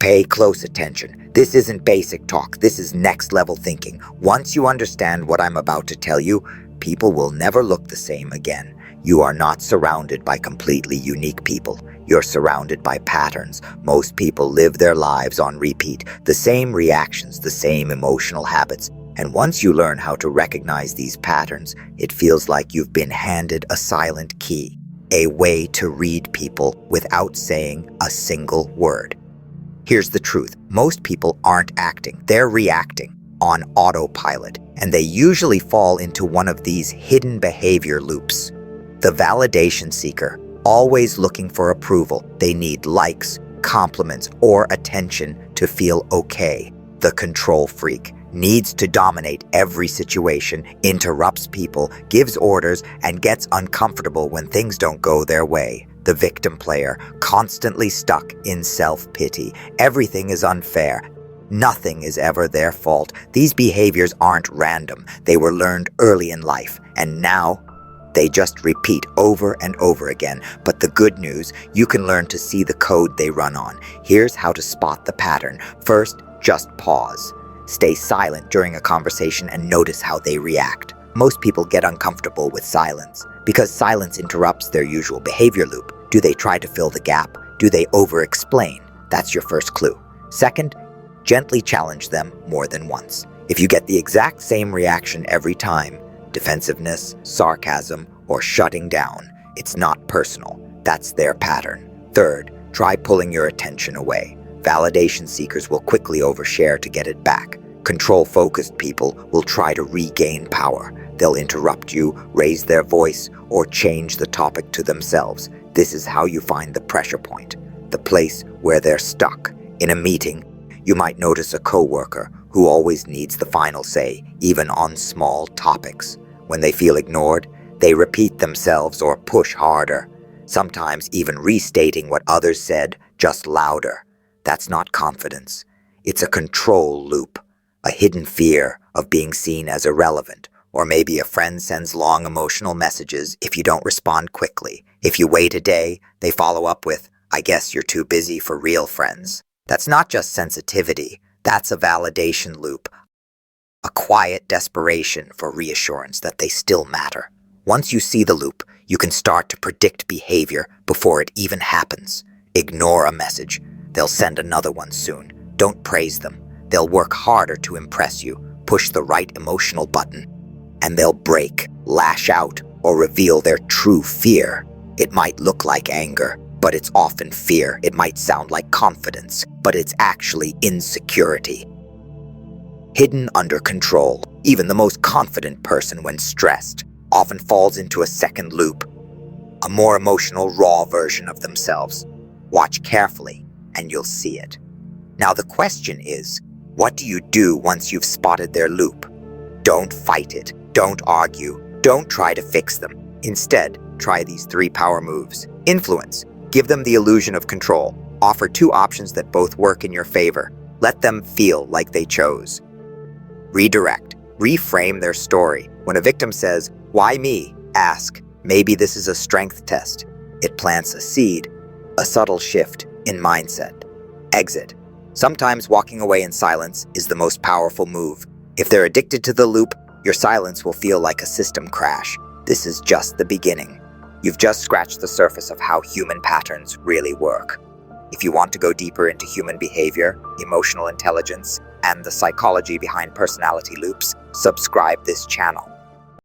Pay close attention. This isn't basic talk. This is next level thinking. Once you understand what I'm about to tell you, people will never look the same again. You are not surrounded by completely unique people. You're surrounded by patterns. Most people live their lives on repeat, the same reactions, the same emotional habits. And once you learn how to recognize these patterns, it feels like you've been handed a silent key, a way to read people without saying a single word. Here's the truth. Most people aren't acting, they're reacting on autopilot, and they usually fall into one of these hidden behavior loops. The validation seeker, always looking for approval. They need likes, compliments, or attention to feel okay. The control freak needs to dominate every situation, interrupts people, gives orders, and gets uncomfortable when things don't go their way. The victim player, constantly stuck in self-pity. Everything is unfair. Nothing is ever their fault. These behaviors aren't random. They were learned early in life, and now they just repeat over and over again. But the good news, you can learn to see the code they run on. Here's how to spot the pattern. First, just pause. Stay silent during a conversation and notice how they react. Most people get uncomfortable with silence because silence interrupts their usual behavior loop. Do they try to fill the gap? Do they over-explain? That's your first clue. Second, gently challenge them more than once. If you get the exact same reaction every time, defensiveness, sarcasm, or shutting down, it's not personal. That's their pattern. Third, try pulling your attention away. Validation seekers will quickly overshare to get it back. Control-focused people will try to regain power. They'll interrupt you, raise their voice, or change the topic to themselves. This is how you find the pressure point, the place where they're stuck. In a meeting, you might notice a coworker who always needs the final say, even on small topics. When they feel ignored, they repeat themselves or push harder, sometimes even restating what others said, just louder. That's not confidence. It's a control loop, a hidden fear of being seen as irrelevant. Or maybe a friend sends long emotional messages if you don't respond quickly. If you wait a day, they follow up with, "I guess you're too busy for real friends." That's not just sensitivity, that's a validation loop, a quiet desperation for reassurance that they still matter. Once you see the loop, you can start to predict behavior before it even happens. Ignore a message. They'll send another one soon. Don't praise them. They'll work harder to impress you, push the right emotional button, and they'll break, lash out, or reveal their true fear. It might look like anger, but it's often fear. It might sound like confidence, but it's actually insecurity. Hidden under control, even the most confident person when stressed often falls into a second loop, a more emotional, raw version of themselves. Watch carefully, and you'll see it. Now the question is, what do you do once you've spotted their loop? Don't fight it. Don't argue. Don't try to fix them. Instead, try these 3 power moves. Influence. Give them the illusion of control. Offer 2 options that both work in your favor. Let them feel like they chose. Redirect. Reframe their story. When a victim says, "Why me?" ask, "Maybe this is a strength test." It plants a seed, a subtle shift in mindset. Exit. Sometimes walking away in silence is the most powerful move. If they're addicted to the loop, your silence will feel like a system crash. This is just the beginning. You've just scratched the surface of how human patterns really work. If you want to go deeper into human behavior, emotional intelligence, and the psychology behind personality loops, subscribe this channel.